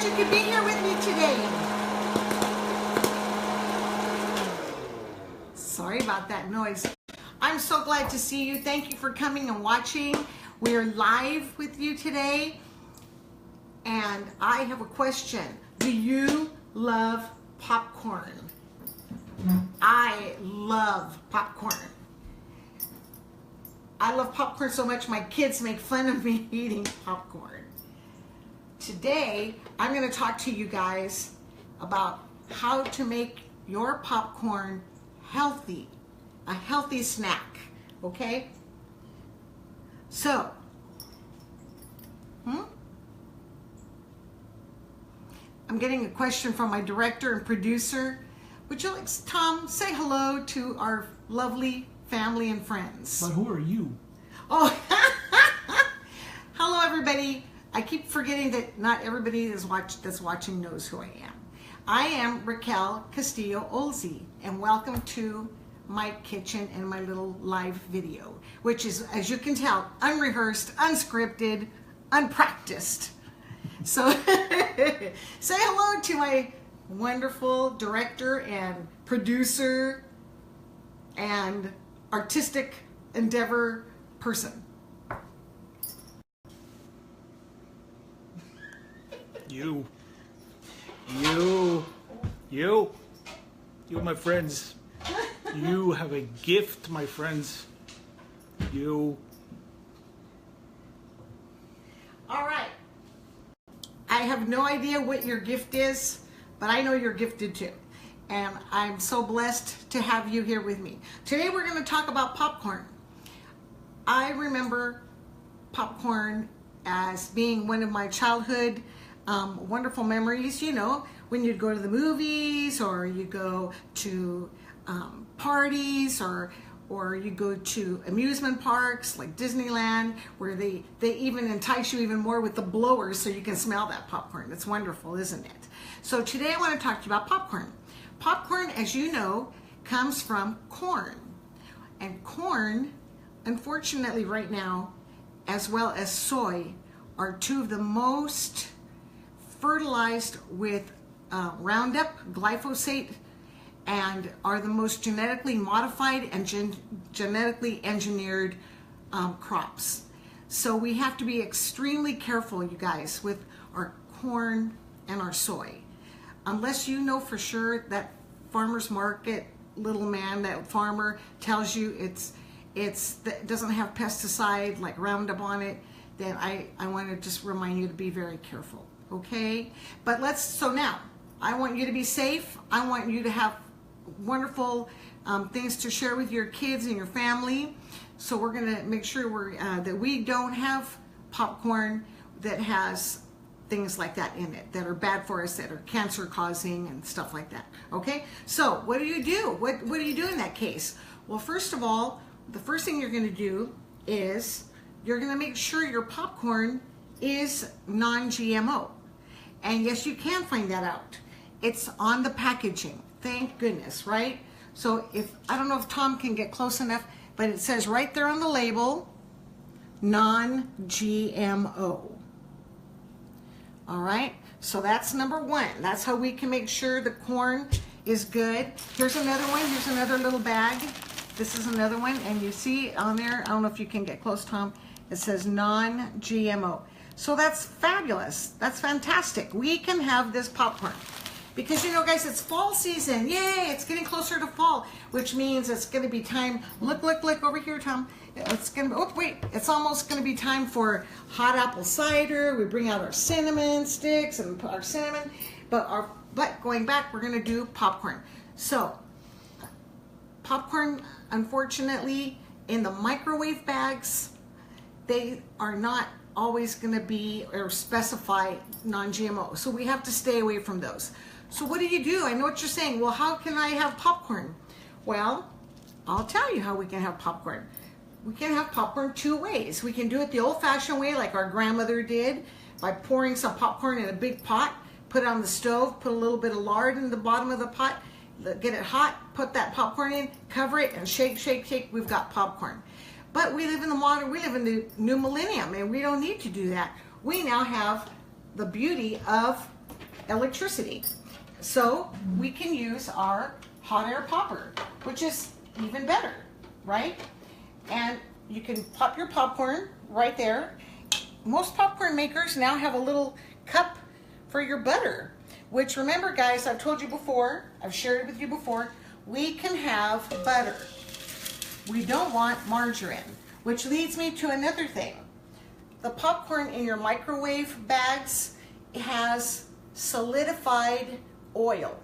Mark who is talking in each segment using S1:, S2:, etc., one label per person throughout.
S1: you could be here with me today. Sorry about that noise. I'm so glad to see you. Thank you for coming and watching. We're live with you today. And I have a question. Do you love popcorn? I love popcorn. I love popcorn so much my kids make fun of me eating popcorn. Today, I'm going to talk to you guys about how to make your popcorn healthy, a healthy snack, okay? So, I'm getting a question from my director and producer. Would you like, Tom, say hello to our lovely family and friends.
S2: But who are you?
S1: Oh, hello everybody. I keep forgetting that not everybody that's watching knows who I am. I am Raquel Castillo-Olzi, and welcome to my kitchen and my little live video, which is, as you can tell, unrehearsed, unscripted, unpracticed. So say hello to my wonderful director and producer and artistic endeavor person.
S2: You, my friends. You have a gift, my friends. You.
S1: All right. I have no idea what your gift is, but I know you're gifted too. And I'm so blessed to have you here with me. Today we're going to talk about popcorn. I remember popcorn as being one of my childhood wonderful memories. You know, when you'd go to the movies, or you go to parties, or you go to amusement parks like Disneyland, where they even entice you even more with the blowers so you can smell that popcorn. It's wonderful, isn't it? So today I want to talk to you about popcorn. Popcorn, as you know, comes from corn. And corn, unfortunately right now, as well as soy, are two of the most fertilized with Roundup, glyphosate, and are the most genetically modified and genetically engineered crops. So we have to be extremely careful, you guys, with our corn and our soy. Unless you know for sure that farmer's market little man, that farmer tells you it doesn't have pesticide like Roundup on it, then I want to just remind you to be very careful, okay? But so now, I want you to be safe. I want you to have wonderful things to share with your kids and your family. So we're going to make sure that we don't have popcorn that has things like that in it that are bad for us, that are cancer causing and stuff like that. Okay, so what do you do? What do you do in that case? Well, first of all, the first thing you're going to do is you're going to make sure your popcorn is non-GMO. And yes, you can find that out. It's on the packaging. Thank goodness, right? So I don't know if Tom can get close enough, but it says right there on the label, non-GMO. All right, so that's number one. That's how we can make sure the corn is good. Here's another one. Here's another little bag. This is another one, and you see on there, I don't know if you can get close, Tom, it says non-GMO. So that's fabulous. That's fantastic. We can have this popcorn. Because, you know, guys, it's fall season. Yay, it's getting closer to fall, which means it's going to be time. Look over here, Tom. It's going to be, oh, wait, it's almost going to be time for hot apple cider. We bring out our cinnamon sticks and our cinnamon. But going back, we're going to do popcorn. So, popcorn, unfortunately, in the microwave bags, they are not always going to be or specify non-GMO. So we have to stay away from those. So what do? I know what you're saying. Well, how can I have popcorn? Well, I'll tell you how we can have popcorn. We can have popcorn two ways. We can do it the old-fashioned way, like our grandmother did, by pouring some popcorn in a big pot, put it on the stove, put a little bit of lard in the bottom of the pot, get it hot, put that popcorn in, cover it, and shake, shake, shake. We've got popcorn. But we live in the new millennium, and we don't need to do that. We now have the beauty of electricity. So we can use our hot air popper, which is even better, right? And you can pop your popcorn right there. Most popcorn makers now have a little cup for your butter, which, remember guys, I've told you before, I've shared it with you before, we can have butter. We don't want margarine, which leads me to another thing. The popcorn in your microwave bags has solidified oil.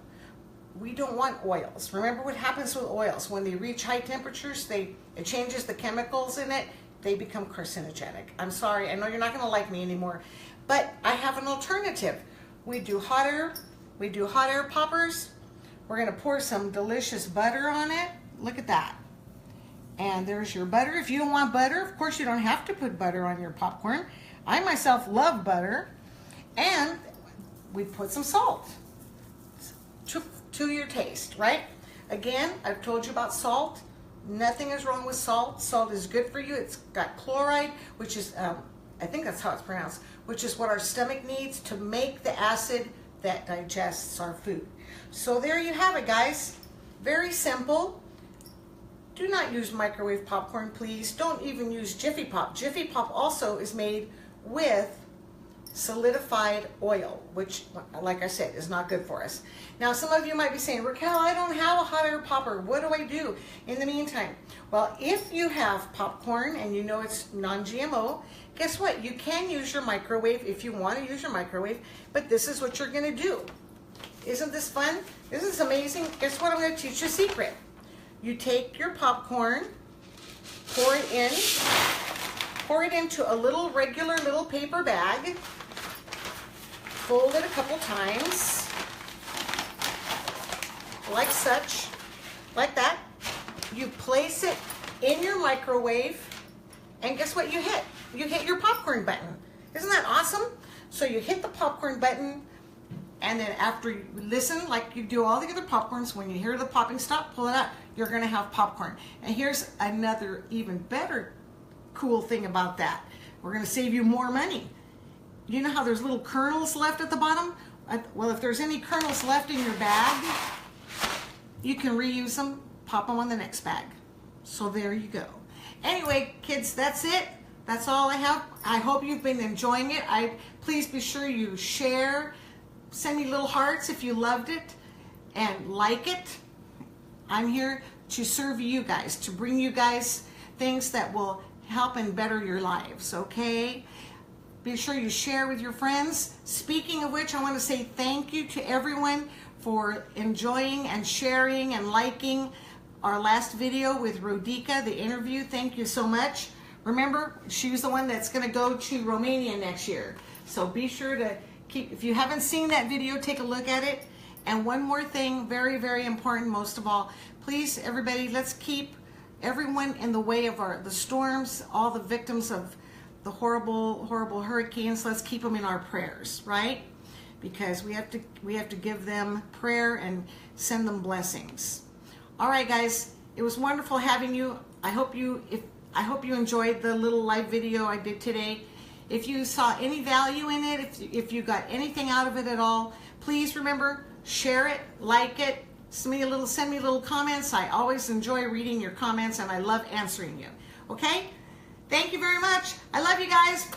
S1: We don't want oils. Remember what happens with oils. When they reach high temperatures, it changes the chemicals in it. They become carcinogenic. I'm sorry, I know you're not gonna like me anymore, but I have an alternative. We do hot air poppers. We're gonna pour some delicious butter on it. Look at that. And there's your butter. If you don't want butter, of course you don't have to put butter on your popcorn. I myself love butter. And we put some salt to your taste, right? Again, I've told you about salt. Nothing is wrong with salt. Salt is good for you. It's got chloride, which is, I think that's how it's pronounced, which is what our stomach needs to make the acid that digests our food. So there you have it, guys. Very simple. Do not use microwave popcorn, please. Don't even use Jiffy Pop. Jiffy Pop also is made with solidified oil, which, like I said, is not good for us. Now, some of you might be saying, Raquel, I don't have a hot air popper. What do I do in the meantime? Well, if you have popcorn and you know it's non-GMO, guess what? You can use your microwave if you want to use your microwave, but this is what you're going to do. Isn't this fun? This is amazing. Guess what? I'm going to teach you a secret. You take your popcorn, pour it into a regular little paper bag, fold it a couple times, like such, like that. You place it in your microwave, and guess what you hit? You hit your popcorn button. Isn't that awesome? So you hit the popcorn button, and then after you listen, like you do all the other popcorns, when you hear the popping stop, pull it out, you're gonna have popcorn. And here's another even better cool thing about that. We're gonna save you more money. You know how there's little kernels left at the bottom? Well, if there's any kernels left in your bag, you can reuse them, pop them on the next bag. So there you go. Anyway, kids, that's it. That's all I have. I hope you've been enjoying it. Please be sure you share, send me little hearts if you loved it, and like it. I'm here to serve you guys, to bring you guys things that will help and better your lives, okay? Be sure you share with your friends. Speaking of which, I want to say thank you to everyone for enjoying and sharing and liking our last video with Rodica, the interview. Thank you so much. Remember, she's the one that's going to go to Romania next year. So be sure to if you haven't seen that video, take a look at it. And one more thing, very, very important, most of all, please, everybody, let's keep everyone in the way of the storms, all the victims of the horrible, horrible hurricanes. Let's keep them in our prayers, right? Because we have to give them prayer and send them blessings. All right, guys, it was wonderful having you. I hope you enjoyed the little live video I did today. If you saw any value in it, if you got anything out of it at all, please remember, share it, like it, send me little comments. I always enjoy reading your comments and I love answering you. Okay? Thank you very much. I love you guys.